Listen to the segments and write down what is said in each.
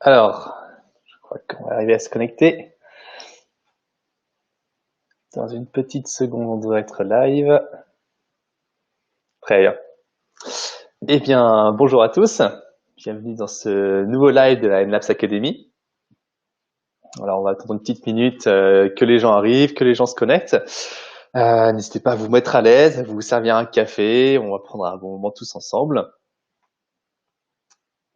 Alors, je crois qu'on va arriver à se connecter. Dans une petite seconde, on doit être live. Très bien. Eh bien, bonjour à tous. Bienvenue dans ce nouveau live de la NLabs Academy. Alors, on va attendre une petite minute que les gens arrivent, que les gens se connectent. N'hésitez pas à vous mettre à l'aise, à vous servir un café. On va prendre un bon moment tous ensemble.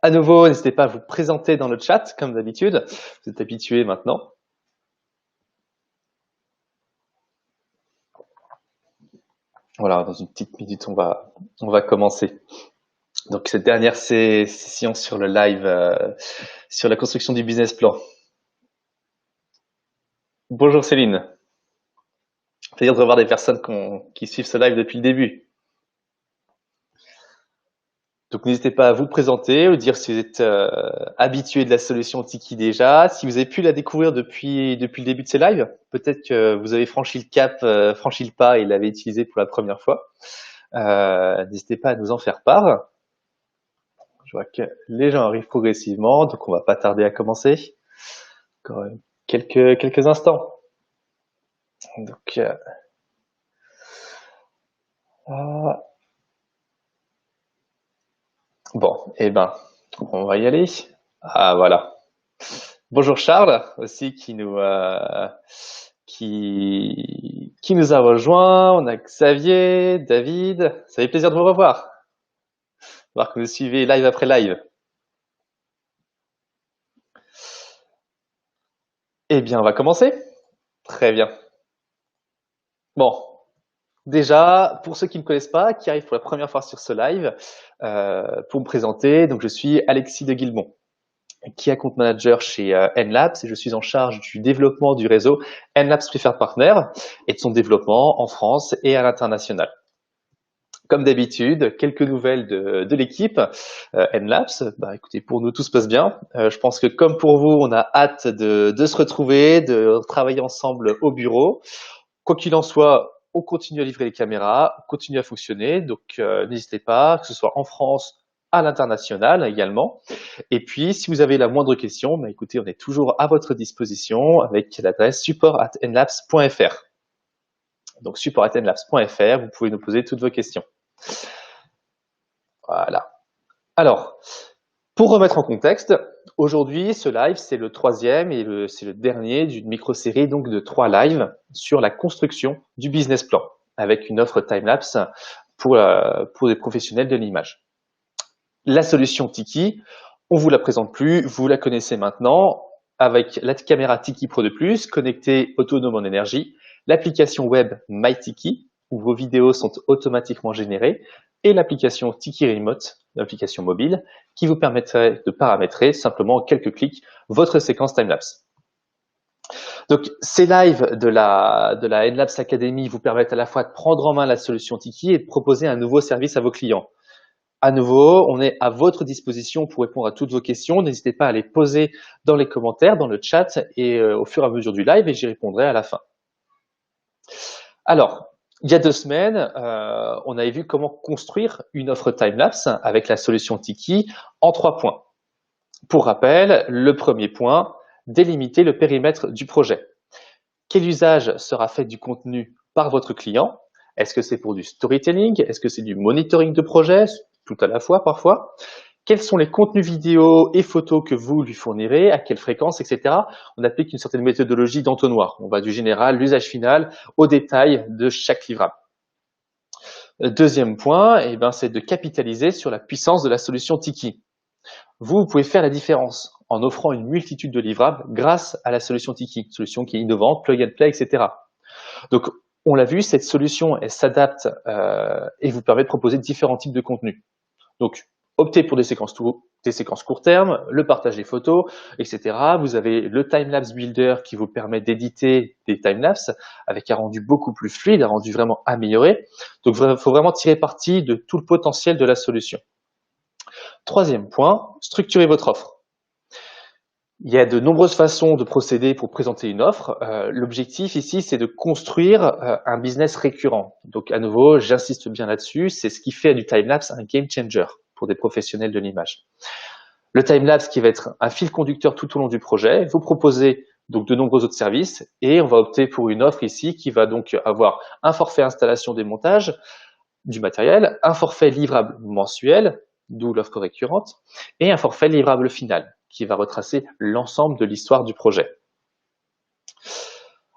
À nouveau, n'hésitez pas à vous présenter dans le chat, comme d'habitude. Vous êtes habitués maintenant. Voilà, dans une petite minute, on va commencer. Donc cette dernière session sur le live, sur la construction du business plan. Bonjour Céline. Plaisir de revoir des personnes qui suivent ce live depuis le début. Donc n'hésitez pas à vous présenter, ou dire si vous êtes habitué de la solution Tiki déjà, si vous avez pu la découvrir depuis le début de ces lives. Peut-être que vous avez franchi le cap, franchi le pas et l'avez utilisé pour la première fois. N'hésitez pas à nous en faire part. Je vois que les gens arrivent progressivement, donc on va pas tarder à commencer. Encore quelques instants. Donc, bon, eh ben, on va y aller. Ah, voilà. Bonjour Charles, aussi qui nous a rejoint. On a Xavier, David. Ça fait plaisir de vous revoir. Voir que vous suivez live après live. Eh bien, on va commencer. Très bien. Bon, déjà, pour ceux qui ne me connaissent pas, qui arrivent pour la première fois sur ce live, pour me présenter, donc je suis Alexis de Guilbon, Key Account Manager chez NLabs, et je suis en charge du développement du réseau NLabs Preferred Partner et de son développement en France et à l'international. Comme d'habitude, quelques nouvelles de l'équipe NLabs. Bah, écoutez, pour nous, tout se passe bien. Je pense que comme pour vous, on a hâte de se retrouver, de travailler ensemble au bureau. Quoi qu'il en soit, on continue à livrer les caméras, on continue à fonctionner. Donc, n'hésitez pas, que ce soit en France, à l'international également. Et puis, si vous avez la moindre question, bah, écoutez, on est toujours à votre disposition avec l'adresse support@nlabs.fr. Donc, support@nlabs.fr, vous pouvez nous poser toutes vos questions. Voilà. Alors, pour remettre en contexte, aujourd'hui, ce live, c'est le troisième et c'est le dernier d'une micro-série donc de 3 lives sur la construction du business plan avec une offre time-lapse pour les professionnels de l'image. La solution Tiki, on vous la présente plus, vous la connaissez maintenant avec la caméra Tiki Pro 2 Plus connectée autonome en énergie, l'application web MyTiki où vos vidéos sont automatiquement générées et l'application Tiki Remote, l'application mobile, qui vous permettrait de paramétrer simplement en quelques clics votre séquence timelapse. Donc, ces lives de la NLabs Academy vous permettent à la fois de prendre en main la solution Tiki et de proposer un nouveau service à vos clients. À nouveau, on est à votre disposition pour répondre à toutes vos questions. N'hésitez pas à les poser dans les commentaires, dans le chat et au fur et à mesure du live et j'y répondrai à la fin. Alors, il y a 2 semaines, on avait vu comment construire une offre timelapse avec la solution Tiki en 3 points. Pour rappel, le premier point, délimiter le périmètre du projet. Quel usage sera fait du contenu par votre client? Est-ce que c'est pour du storytelling? Est-ce que c'est du monitoring de projet? Tout à la fois parfois. Quels sont les contenus vidéo et photos que vous lui fournirez, à quelle fréquence, etc. On applique une certaine méthodologie d'entonnoir. On va du général, l'usage final, au détail de chaque livrable. Deuxième point, c'est de capitaliser sur la puissance de la solution Tiki. Vous pouvez faire la différence en offrant une multitude de livrables grâce à la solution Tiki, solution qui est innovante, plug and play, etc. Donc, on l'a vu, cette solution, elle s'adapte et vous permet de proposer différents types de contenus. Donc, optez pour des séquences court terme, le partage des photos, etc. Vous avez le Timelapse Builder qui vous permet d'éditer des timelapses avec un rendu beaucoup plus fluide, un rendu vraiment amélioré. Donc, il faut vraiment tirer parti de tout le potentiel de la solution. Troisième point, structurez votre offre. Il y a de nombreuses façons de procéder pour présenter une offre. L'objectif ici, c'est de construire un business récurrent. Donc à nouveau, j'insiste bien là-dessus, c'est ce qui fait du timelapse un game changer pour des professionnels de l'image. Le timelapse qui va être un fil conducteur tout au long du projet. Vous proposez donc de nombreux autres services et on va opter pour une offre ici qui va donc avoir un forfait installation démontage du matériel, un forfait livrable mensuel, d'où l'offre récurrente, et un forfait livrable final qui va retracer l'ensemble de l'histoire du projet.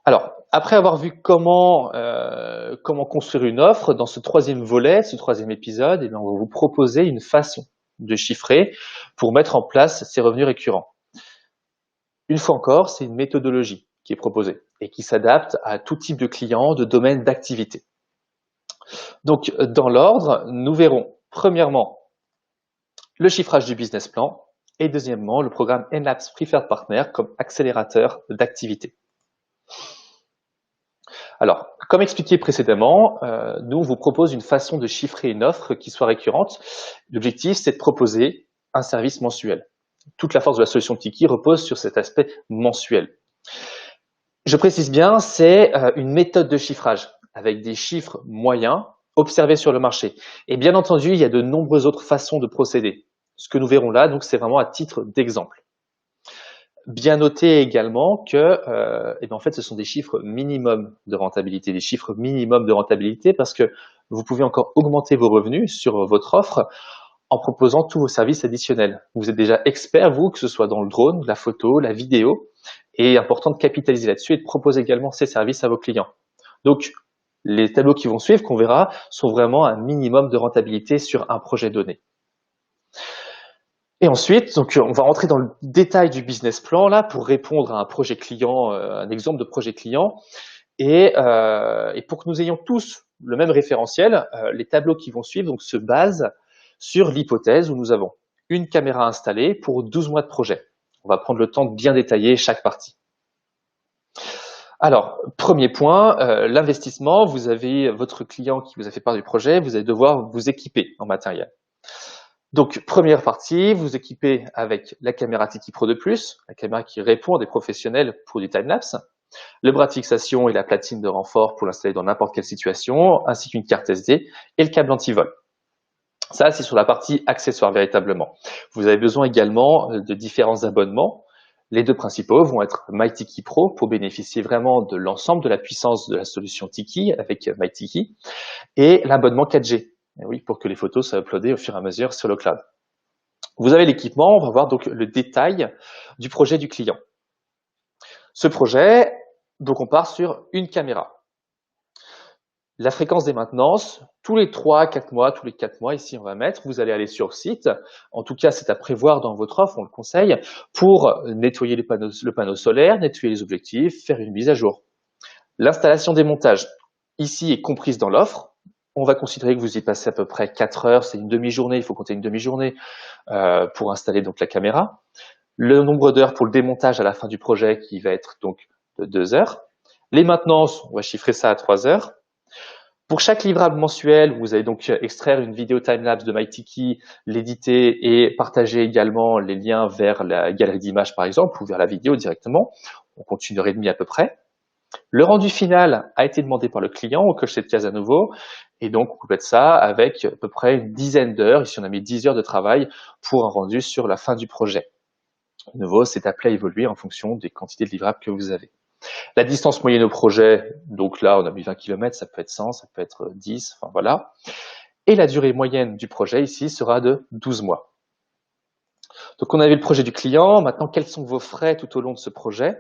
Alors, après avoir vu comment construire une offre, dans ce troisième volet, ce troisième épisode, on va vous proposer une façon de chiffrer pour mettre en place ces revenus récurrents. Une fois encore, c'est une méthodologie qui est proposée et qui s'adapte à tout type de client, de domaine d'activité. Donc, dans l'ordre, nous verrons premièrement le chiffrage du business plan et deuxièmement le programme Enlabs Preferred Partner comme accélérateur d'activité. Alors, comme expliqué précédemment, nous, on vous propose une façon de chiffrer une offre qui soit récurrente. L'objectif, c'est de proposer un service mensuel. Toute la force de la solution Tiki repose sur cet aspect mensuel. Je précise bien, c'est une méthode de chiffrage avec des chiffres moyens observés sur le marché. Et bien entendu, il y a de nombreuses autres façons de procéder. Ce que nous verrons là, donc, c'est vraiment à titre d'exemple. Bien noter également que, en fait, ce sont des chiffres minimum de rentabilité, parce que vous pouvez encore augmenter vos revenus sur votre offre en proposant tous vos services additionnels. Vous êtes déjà expert, vous, que ce soit dans le drone, la photo, la vidéo, et important de capitaliser là-dessus et de proposer également ces services à vos clients. Donc, les tableaux qui vont suivre, qu'on verra, sont vraiment un minimum de rentabilité sur un projet donné. Et ensuite, donc, on va rentrer dans le détail du business plan là pour répondre à un projet client, un exemple de projet client. Et pour que nous ayons tous le même référentiel, les tableaux qui vont suivre donc, se basent sur l'hypothèse où nous avons une caméra installée pour 12 mois de projet. On va prendre le temps de bien détailler chaque partie. Alors, premier point, l'investissement. Vous avez votre client qui vous a fait part du projet, vous allez devoir vous équiper en matériel. Donc, première partie, vous équipez avec la caméra Tiki Pro 2+, la caméra qui répond à des professionnels pour du timelapse, le bras de fixation et la platine de renfort pour l'installer dans n'importe quelle situation, ainsi qu'une carte SD et le câble anti-vol. Ça, c'est sur la partie accessoires véritablement. Vous avez besoin également de différents abonnements. Les deux principaux vont être MyTiki Pro pour bénéficier vraiment de l'ensemble de la puissance de la solution Tiki avec MyTiki et l'abonnement 4G. Et oui, pour que les photos soient uploadées au fur et à mesure sur le cloud. Vous avez l'équipement, on va voir donc le détail du projet du client. Ce projet, donc on part sur une caméra. La fréquence des maintenances, tous les 3-4 mois, tous les 4 mois, ici on va mettre, vous allez aller sur site, en tout cas c'est à prévoir dans votre offre, on le conseille, pour nettoyer le panneau solaire, nettoyer les objectifs, faire une mise à jour. L'installation des montages, ici est comprise dans l'offre. On va considérer que vous y passez à peu près 4 heures, c'est une demi-journée, il faut compter une demi-journée pour installer donc la caméra. Le nombre d'heures pour le démontage à la fin du projet qui va être donc de 2 heures. Les maintenances, on va chiffrer ça à 3 heures. Pour chaque livrable mensuel, vous allez donc extraire une vidéo timelapse de MyTiki, l'éditer et partager également les liens vers la galerie d'images par exemple ou vers la vidéo directement. On compte 1h30 à peu près. Le rendu final a été demandé par le client, on coche cette case à nouveau, et donc on complète ça avec à peu près une dizaine d'heures, ici on a mis 10 heures de travail pour un rendu sur la fin du projet. De nouveau, c'est appelé à évoluer en fonction des quantités de livrables que vous avez. La distance moyenne au projet, donc là on a mis 20 km, ça peut être 100, ça peut être 10, enfin voilà. Et la durée moyenne du projet ici sera de 12 mois. Donc on a vu le projet du client, maintenant quels sont vos frais tout au long de ce projet ?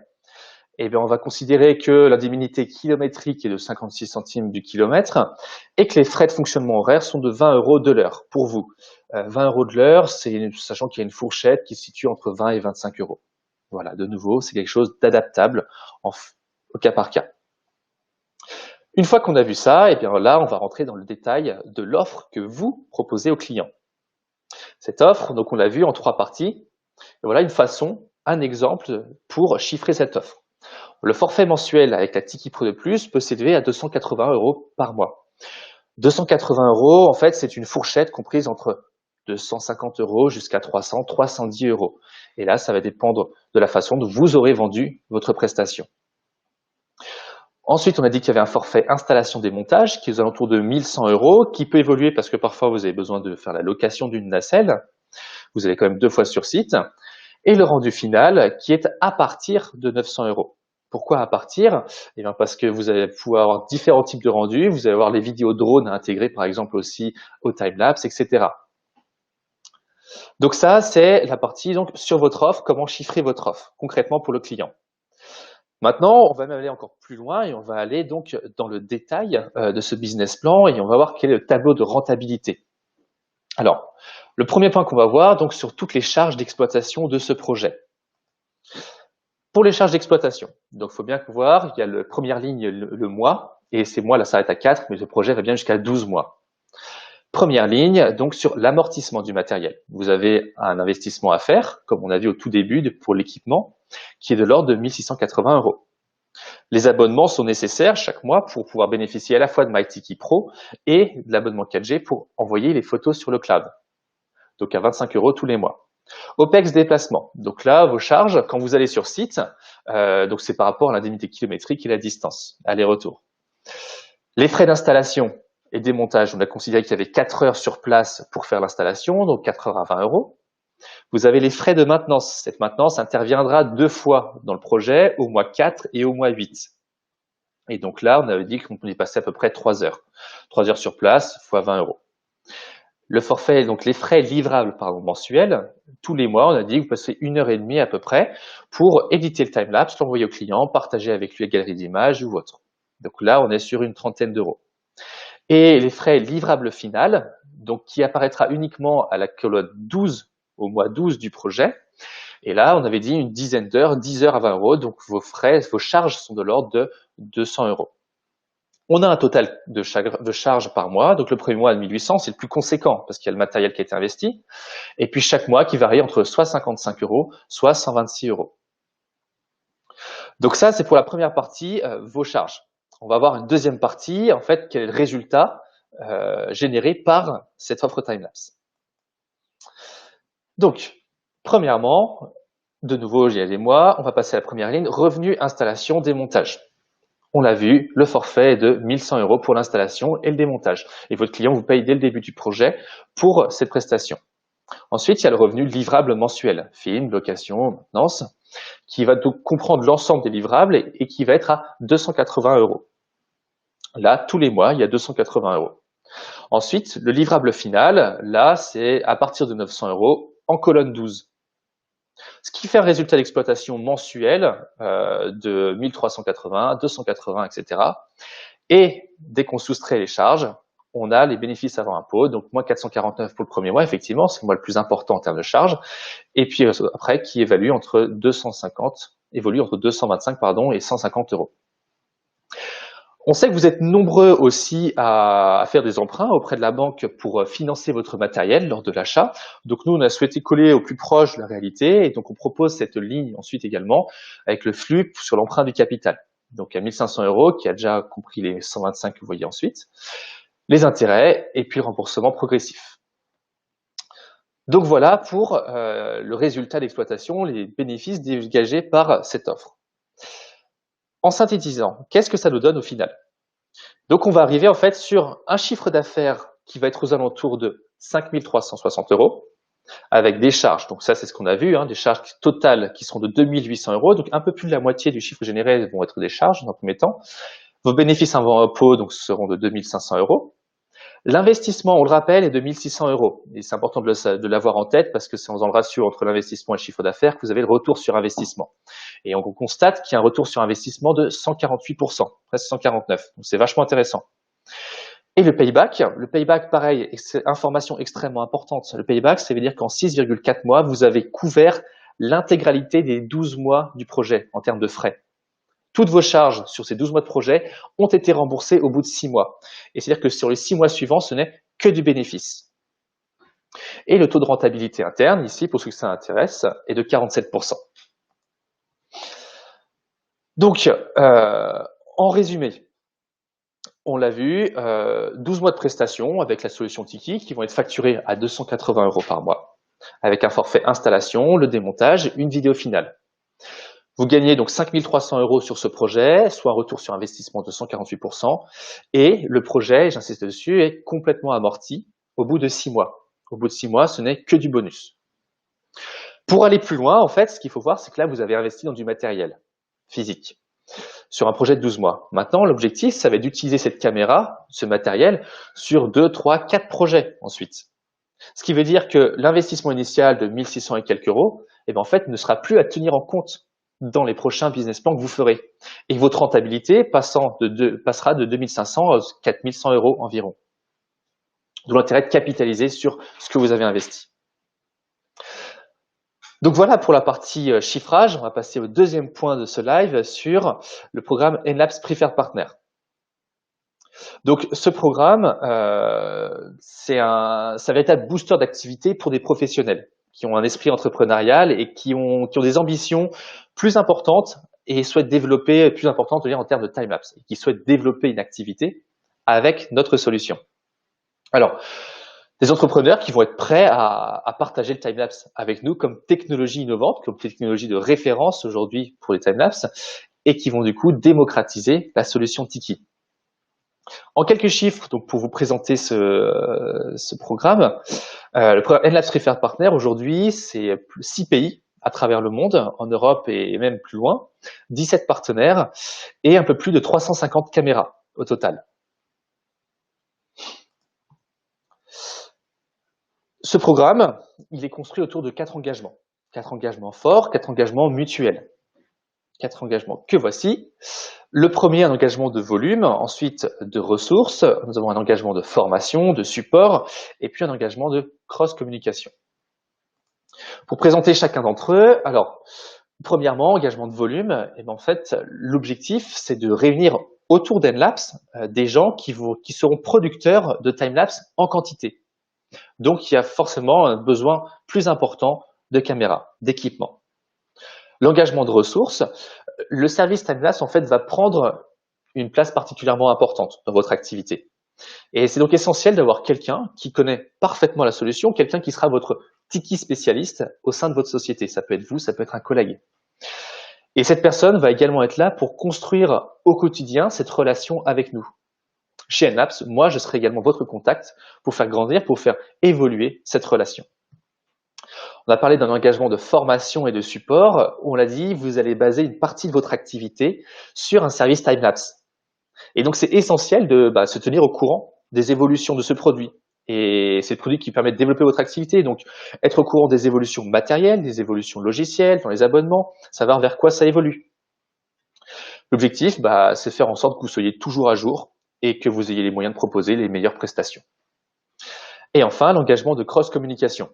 Eh bien, on va considérer que l'indemnité kilométrique est de 56 centimes du kilomètre et que les frais de fonctionnement horaire sont de 20 € de l'heure pour vous. 20 € de l'heure, c'est sachant qu'il y a une fourchette qui se situe entre 20 et 25 €. Voilà, de nouveau, c'est quelque chose d'adaptable au cas par cas. Une fois qu'on a vu ça, eh bien là, on va rentrer dans le détail de l'offre que vous proposez au client. Cette offre, donc on l'a vu en 3 parties. Et voilà une façon, un exemple pour chiffrer cette offre. Le forfait mensuel avec la Tiki Pro 2+, peut s'élever à 280 € par mois. 280 €, en fait, c'est une fourchette comprise entre 250 € jusqu'à 300, 310 €. Et là, ça va dépendre de la façon dont vous aurez vendu votre prestation. Ensuite, on a dit qu'il y avait un forfait installation démontage qui est aux alentours de 1100 €, qui peut évoluer parce que parfois vous avez besoin de faire la location d'une nacelle. vous allez quand même 2 fois sur site, et le rendu final qui est à partir de 900 euros. Pourquoi à partir? Eh bien parce que vous allez pouvoir avoir différents types de rendus, vous allez avoir les vidéos drones à intégrer par exemple aussi au timelapse, etc. Donc ça, c'est la partie donc sur votre offre, comment chiffrer votre offre concrètement pour le client. Maintenant, on va même aller encore plus loin et on va aller donc dans le détail de ce business plan et on va voir quel est le tableau de rentabilité. Alors, le premier point qu'on va voir, donc sur toutes les charges d'exploitation de ce projet. Pour les charges d'exploitation, donc il faut bien voir, il y a la première ligne, le mois, et ces mois là s'arrêtent à 4, mais le projet va bien jusqu'à 12 mois. Première ligne, donc sur l'amortissement du matériel. Vous avez un investissement à faire, comme on a vu au tout début pour l'équipement, qui est de l'ordre de 1 680 euros. Les abonnements sont nécessaires chaque mois pour pouvoir bénéficier à la fois de MyTiki Pro et de l'abonnement 4G pour envoyer les photos sur le cloud. Donc à 25 euros tous les mois. OPEX déplacement. Donc là, vos charges, quand vous allez sur site, donc c'est par rapport à l'indemnité kilométrique et la distance, aller-retour. Les frais d'installation et démontage, on a considéré qu'il y avait 4 heures sur place pour faire l'installation, donc 4 heures à 20 euros. Vous avez les frais de maintenance. Cette maintenance interviendra 2 fois dans le projet, au mois 4 et au mois 8. Et donc là, on avait dit qu'on pouvait passer à peu près 3 heures. 3 heures sur place fois 20 euros. Le forfait, donc les frais livrables mensuels, tous les mois, on a dit que vous passez 1h30 à peu près pour éditer le timelapse, l'envoyer au client, partager avec lui la galerie d'images ou autre. Donc là, on est sur une trentaine d'euros. Et les frais livrables final, donc qui apparaîtra uniquement à la colonne 12 au mois 12 du projet. Et là, on avait dit une dizaine d'heures, 10 heures à 20 euros. Donc vos frais, vos charges sont de l'ordre de 200 euros. On a un total de charges par mois. Donc le premier mois à 1800, c'est le plus conséquent parce qu'il y a le matériel qui a été investi. Et puis chaque mois qui varie entre soit 55 euros, soit 126 euros. Donc ça, c'est pour la première partie, vos charges. On va voir une deuxième partie, en fait, quel est le résultat généré par cette offre timelapse. Donc, premièrement, de nouveau, il y a des mois, on va passer à la première ligne, revenu, installation, démontage. On l'a vu, le forfait est de 1100 euros pour l'installation et le démontage. Et votre client vous paye dès le début du projet pour cette prestation. Ensuite, il y a le revenu livrable mensuel, film, location, maintenance, qui va donc comprendre l'ensemble des livrables et qui va être à 280 euros. Là, tous les mois, il y a 280 euros. Ensuite, le livrable final, là, c'est à partir de 900 euros en colonne 12. Ce qui fait un résultat d'exploitation mensuel de 1380, 280, etc. Et dès qu'on soustrait les charges, on a les bénéfices avant impôt, donc moins 449 pour le premier mois, effectivement, c'est le mois le plus important en termes de charges, et puis après, qui évolue entre 225 et 150 euros. On sait que vous êtes nombreux aussi à faire des emprunts auprès de la banque pour financer votre matériel lors de l'achat. Donc nous, on a souhaité coller au plus proche de la réalité et donc on propose cette ligne ensuite également avec le flux sur l'emprunt du capital. Donc à 1500 euros qui a déjà compris les 125 que vous voyez ensuite, les intérêts et puis le remboursement progressif. Donc voilà pour le résultat d'exploitation, les bénéfices dégagés par cette offre. En synthétisant, qu'est-ce que ça nous donne au final? Donc on va arriver en fait sur un chiffre d'affaires qui va être aux alentours de 5 360 euros avec des charges. Donc ça c'est ce qu'on a vu, des charges totales qui seront de 2 800 euros. Donc un peu plus de la moitié du chiffre généré vont être des charges dans un premier temps. Vos bénéfices avant impôt donc seront de 2 500 euros. L'investissement, on le rappelle, est de 1 600 euros. Et c'est important de l'avoir en tête parce que c'est dans le ratio entre l'investissement et le chiffre d'affaires que vous avez le retour sur investissement. Et on constate qu'il y a un retour sur investissement de 148%, presque 149%. Donc c'est vachement intéressant. Et le payback, pareil, information extrêmement importante. Le payback, ça veut dire qu'en 6,4 mois, vous avez couvert l'intégralité des 12 mois du projet en termes de frais. Toutes vos charges sur ces 12 mois de projet ont été remboursées au bout de 6 mois. Et c'est-à-dire que sur les 6 mois suivants, ce n'est que du bénéfice. Et le taux de rentabilité interne, ici, pour ceux que ça intéresse, est de 47%. Donc, en résumé, on l'a vu, 12 mois de prestations avec la solution Tiki qui vont être facturés à 280 euros par mois, avec un forfait installation, le démontage, une vidéo finale. Vous gagnez donc 5 300 euros sur ce projet, soit un retour sur investissement de 148%. Et le projet, j'insiste dessus, est complètement amorti au bout de 6 mois. Au bout de 6 mois, ce n'est que du bonus. Pour aller plus loin, en fait, ce qu'il faut voir, c'est que là, vous avez investi dans du matériel physique sur un projet de 12 mois. Maintenant, l'objectif, ça va être d'utiliser cette caméra, ce matériel, sur 2, 3, 4 projets ensuite. Ce qui veut dire que l'investissement initial de 1600 et quelques euros, eh ben, en fait, ne sera plus à tenir en compte dans les prochains business plans que vous ferez. Et votre rentabilité passera de 2500 à 4100 euros environ. D'où l'intérêt de capitaliser sur ce que vous avez investi. Donc voilà pour la partie chiffrage. On va passer au deuxième point de ce live sur le programme Enlabs Preferred Partner. Donc ce programme, c'est un véritable booster d'activité pour des professionnels qui ont un esprit entrepreneurial et qui ont des ambitions plus importantes et souhaitent développer, plus importantes en termes de time-lapse, et qui souhaitent développer une activité avec notre solution. Alors, des entrepreneurs qui vont être prêts à partager le time-lapse avec nous comme technologie innovante, comme technologie de référence aujourd'hui pour les time-lapse, et qui vont du coup démocratiser la solution Tiki. En quelques chiffres, donc pour vous présenter ce programme, le programme Enlabs Preferred Partner aujourd'hui, c'est 6 pays à travers le monde, en Europe et même plus loin, 17 partenaires et un peu plus de 350 caméras au total. Ce programme, il est construit autour de 4 engagements. 4 engagements forts, 4 engagements mutuels. 4 engagements que voici. Le premier, un engagement de volume, ensuite de ressources, nous avons un engagement de formation, de support, et puis un engagement de cross-communication. Pour présenter chacun d'entre eux, alors, premièrement, engagement de volume, et en fait, l'objectif, c'est de réunir autour d'Enlabs des gens qui seront producteurs de timelapse en quantité. Donc, il y a forcément un besoin plus important de caméras, d'équipements. L'engagement de ressources, le service timelapse en fait va prendre une place particulièrement importante dans votre activité. Et c'est donc essentiel d'avoir quelqu'un qui connaît parfaitement la solution, quelqu'un qui sera votre Tiki spécialiste au sein de votre société. Ça peut être vous, ça peut être un collègue. Et cette personne va également être là pour construire au quotidien cette relation avec nous. Chez Enlabs, moi, je serai également votre contact pour faire grandir, pour faire évoluer cette relation. On a parlé d'un engagement de formation et de support. On l'a dit, vous allez baser une partie de votre activité sur un service timelapse. Et donc, c'est essentiel de se tenir au courant des évolutions de ce produit. Et c'est le produit qui permet de développer votre activité. Donc, être au courant des évolutions matérielles, des évolutions logicielles, dans les abonnements, savoir vers quoi ça évolue. L'objectif, c'est de faire en sorte que vous soyez toujours à jour et que vous ayez les moyens de proposer les meilleures prestations. Et enfin, l'engagement de cross-communication.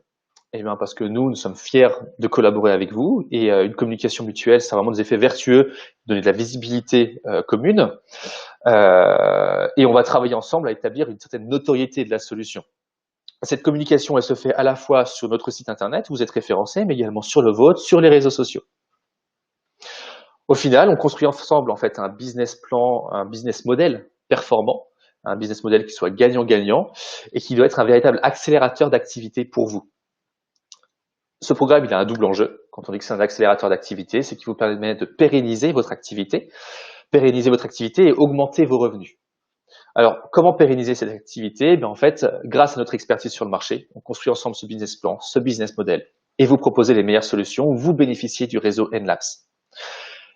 Eh bien, parce que nous sommes fiers de collaborer avec vous et une communication mutuelle, ça a vraiment des effets vertueux, donner de la visibilité commune. Et on va travailler ensemble à établir une certaine notoriété de la solution. Cette communication, elle se fait à la fois sur notre site internet, vous êtes référencé, mais également sur le vôtre, sur les réseaux sociaux. Au final, on construit ensemble en fait un business plan, un business model performant, un business model qui soit gagnant-gagnant et qui doit être un véritable accélérateur d'activité pour vous. Ce programme, il a un double enjeu. Quand on dit que c'est un accélérateur d'activité, c'est qu'il vous permet de pérenniser votre activité et augmenter vos revenus. Alors, comment pérenniser cette activité? En fait, grâce à notre expertise sur le marché, on construit ensemble ce business plan, ce business model, et vous proposez les meilleures solutions. Vous bénéficiez du réseau Enlabs.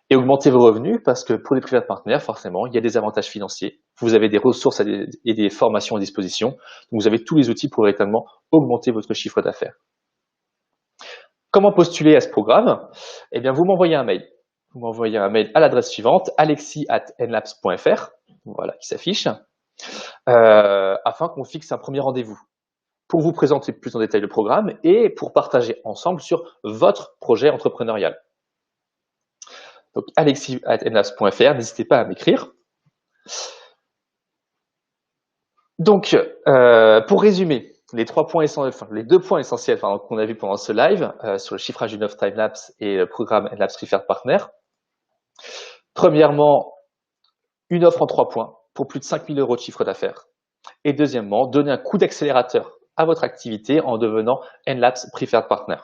Et augmenter vos revenus parce que pour les preferred partners, forcément, il y a des avantages financiers. Vous avez des ressources et des formations à disposition. Donc, vous avez tous les outils pour véritablement augmenter votre chiffre d'affaires. Comment postuler à ce programme? Eh bien, vous m'envoyez un mail. Vous m'envoyez un mail à l'adresse suivante, alexis@enlabs.fr, voilà, qui s'affiche, afin qu'on fixe un premier rendez-vous pour vous présenter plus en détail le programme et pour partager ensemble sur votre projet entrepreneurial. Donc, alexis@enlabs.fr, n'hésitez pas à m'écrire. Donc, pour résumer, les 2 points essentiels qu'on a vus pendant ce live sur le chiffrage d'une offre timelapse et le programme Enlabs Preferred Partner. Premièrement, une offre en 3 points pour plus de 5 000 € de chiffre d'affaires. Et deuxièmement, donner un coup d'accélérateur à votre activité en devenant Enlabs Preferred Partner.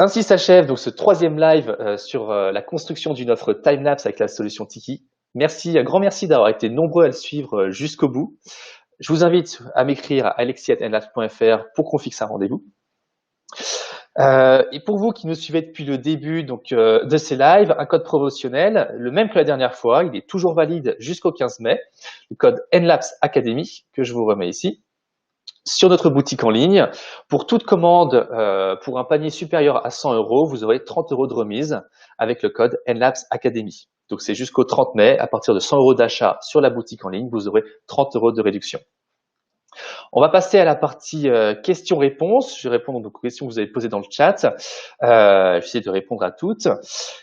Ainsi s'achève donc ce 3e live sur la construction d'une offre timelapse avec la solution Tiki. Merci, un grand merci d'avoir été nombreux à le suivre jusqu'au bout. Je vous invite à m'écrire à alexis@enlabs.fr pour qu'on fixe un rendez-vous. Et pour vous qui nous suivez depuis le début donc, de ces lives, un code promotionnel, le même que la dernière fois, il est toujours valide jusqu'au 15 mai, le code NLAPS Academy, que je vous remets ici, sur notre boutique en ligne. Pour toute commande, pour un panier supérieur à 100 €, vous aurez 30 € de remise avec le code NLAPS Academy. Donc c'est jusqu'au 30 mai, à partir de 100 € d'achat sur la boutique en ligne, vous aurez 30 € de réduction. On va passer à la partie questions-réponses. Je vais répondre aux questions que vous avez posées dans le chat. Je vais essayer de répondre à toutes.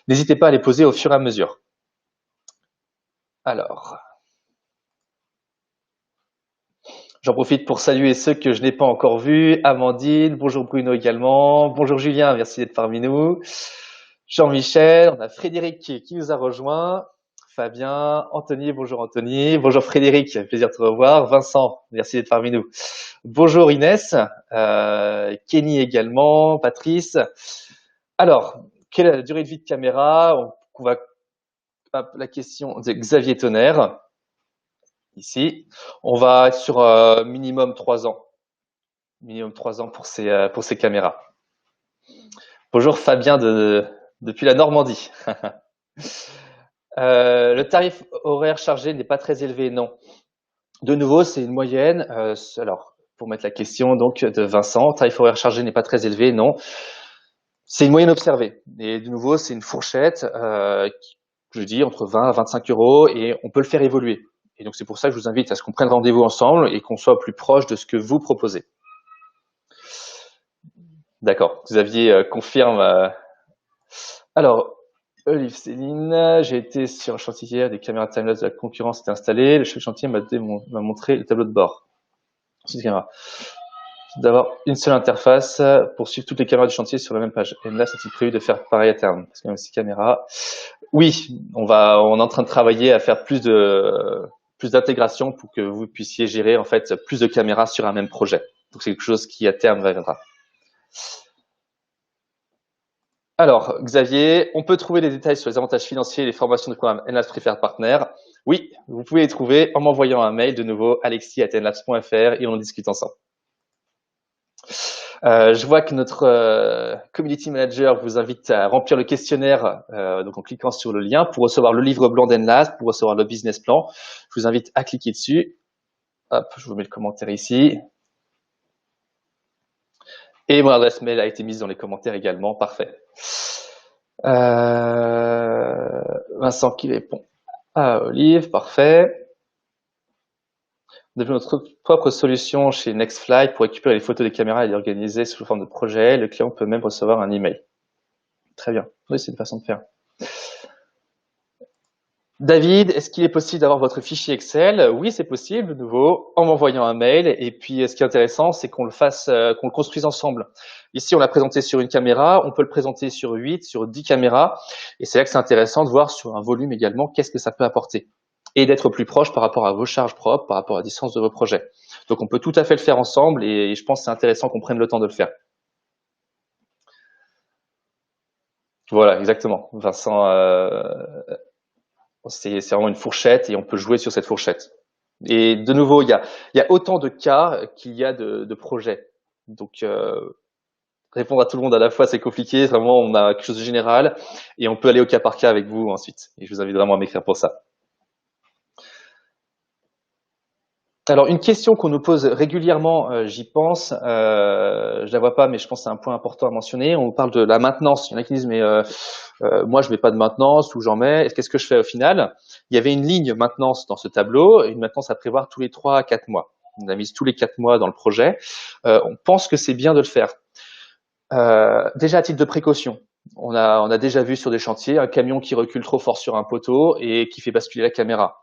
N'hésitez pas à les poser au fur et à mesure. Alors, j'en profite pour saluer ceux que je n'ai pas encore vus. Amandine, bonjour Bruno également. Bonjour Julien, merci d'être parmi nous. Jean-Michel, on a Frédéric qui nous a rejoint. Fabien, Anthony, bonjour Anthony. Bonjour Frédéric, plaisir de te revoir. Vincent, merci d'être parmi nous. Bonjour Inès, Kenny également, Patrice. Alors, quelle est la durée de vie de caméra? On va la question de Xavier Tonnerre. Ici, on va être sur minimum 3 ans. Minimum 3 ans pour ces caméras. Bonjour Fabien depuis la Normandie. Le tarif horaire chargé n'est pas très élevé, non. De nouveau, c'est une moyenne. Alors, pour mettre la question donc de Vincent, tarif horaire chargé n'est pas très élevé, non. C'est une moyenne observée. Et de nouveau, c'est une fourchette, je dis entre 20 à 25 € et on peut le faire évoluer. Et donc, c'est pour ça que je vous invite à ce qu'on prenne rendez-vous ensemble et qu'on soit plus proche de ce que vous proposez. D'accord. Xavier confirme. Alors, Olive Céline, j'ai été sur un chantier hier, des caméras timelapse de la concurrence étaient installées. Le chef de chantier m'a montré le tableau de bord. D'avoir une seule interface pour suivre toutes les caméras du chantier sur la même page. Et là, c'est-il prévu de faire pareil à terme? Parce que même si caméras, oui, on est en train de travailler à faire plus d'intégration pour que vous puissiez gérer en fait plus de caméras sur un même projet. Donc c'est quelque chose qui à terme viendra. Alors, Xavier, on peut trouver les détails sur les avantages financiers et les formations du programme NLAPS Preferred Partner. Oui, vous pouvez les trouver en m'envoyant un mail de nouveau, alexis@nlaps.fr et on en discute ensemble. Je vois que notre community manager vous invite à remplir le questionnaire donc en cliquant sur le lien pour recevoir le livre blanc d'NLAPS, pour recevoir le business plan. Je vous invite à cliquer dessus. Hop, je vous mets le commentaire ici. Et mon adresse mail a été mise dans les commentaires également. Parfait. Vincent qui répond à Olive. Parfait. On développe notre propre solution chez Nextfly pour récupérer les photos des caméras et les organiser sous forme de projet. Le client peut même recevoir un email. Très bien. Oui, c'est une façon de faire. David, est-ce qu'il est possible d'avoir votre fichier Excel? Oui, c'est possible, de nouveau, en m'envoyant un mail. Et puis, ce qui est intéressant, c'est qu'on le construise ensemble. Ici, on l'a présenté sur une caméra. On peut le présenter sur 8, sur 10 caméras. Et c'est là que c'est intéressant de voir sur un volume également qu'est-ce que ça peut apporter. Et d'être plus proche par rapport à vos charges propres, par rapport à la distance de vos projets. Donc, on peut tout à fait le faire ensemble. Et je pense que c'est intéressant qu'on prenne le temps de le faire. Voilà, exactement. Vincent, c'est vraiment une fourchette et on peut jouer sur cette fourchette. Et de nouveau, il y a autant de cas qu'il y a de projets. Donc, répondre à tout le monde à la fois, c'est compliqué. Vraiment, on a quelque chose de général et on peut aller au cas par cas avec vous ensuite. Et je vous invite vraiment à m'écrire pour ça. Alors, une question qu'on nous pose régulièrement, j'y pense, je la vois pas, mais je pense que c'est un point important à mentionner. On parle de la maintenance. Il y en a qui disent, mais moi, je mets pas de maintenance ou j'en mets. Qu'est-ce que je fais au final? Il y avait une ligne maintenance dans ce tableau, une maintenance à prévoir tous les 3 à 4 mois. On a mis tous les 4 mois dans le projet. On pense que c'est bien de le faire. Déjà à titre de précaution. On a déjà vu sur des chantiers un camion qui recule trop fort sur un poteau et qui fait basculer la caméra.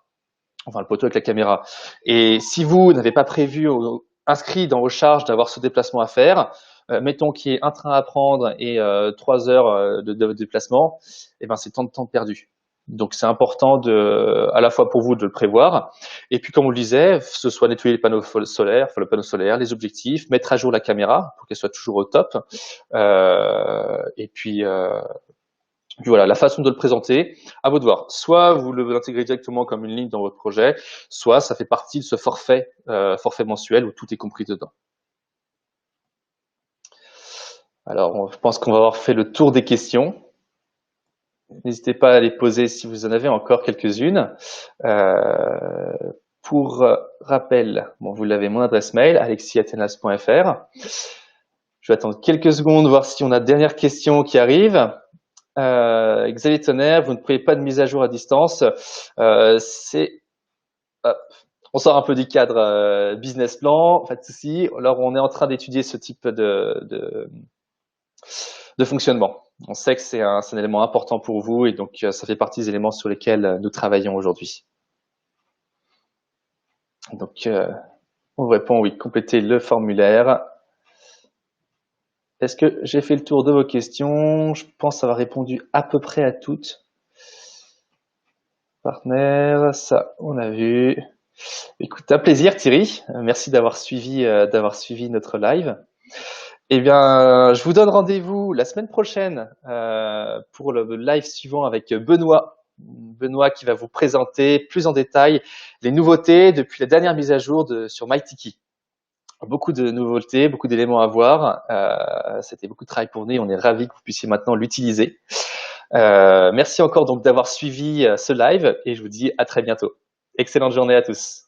Enfin, le poteau avec la caméra. Et si vous n'avez pas prévu ou inscrit dans vos charges d'avoir ce déplacement à faire, mettons qu'il y ait un train à prendre et 3 heures de déplacement, eh ben c'est tant de temps perdu. Donc c'est important à la fois pour vous de le prévoir, et puis comme on le disait, ce soit nettoyer les panneaux solaires, enfin le panneau solaire, les objectifs, mettre à jour la caméra pour qu'elle soit toujours au top, et puis voilà, la façon de le présenter, à vous de voir. Soit vous l'intégrez directement comme une ligne dans votre projet, soit ça fait partie de ce forfait mensuel où tout est compris dedans. Alors, je pense qu'on va avoir fait le tour des questions. N'hésitez pas à les poser si vous en avez encore quelques-unes. Pour rappel, bon, vous l'avez, mon adresse mail, alexis@tenlas.fr. Je vais attendre quelques secondes, voir si on a dernière question qui arrive. Xavier Tonnerre, vous ne prenez pas de mise à jour à distance. On sort un peu du cadre business plan, pas de souci. Alors, on est en train d'étudier ce type de fonctionnement. On sait que c'est un élément important pour vous et donc ça fait partie des éléments sur lesquels nous travaillons aujourd'hui. Donc, on vous répond oui, complétez le formulaire. Est-ce que j'ai fait le tour de vos questions? Je pense avoir répondu à peu près à toutes. Partenaire, ça, on a vu. Écoute, un plaisir Thierry. Merci d'avoir suivi notre live. Eh bien, je vous donne rendez-vous la semaine prochaine pour le live suivant avec Benoît. Benoît qui va vous présenter plus en détail les nouveautés depuis la dernière mise à jour sur MyTiki. Beaucoup de nouveautés, beaucoup d'éléments à voir. C'était beaucoup de travail pour nous et on est ravis que vous puissiez maintenant l'utiliser. Merci encore donc d'avoir suivi ce live et je vous dis à très bientôt. Excellente journée à tous.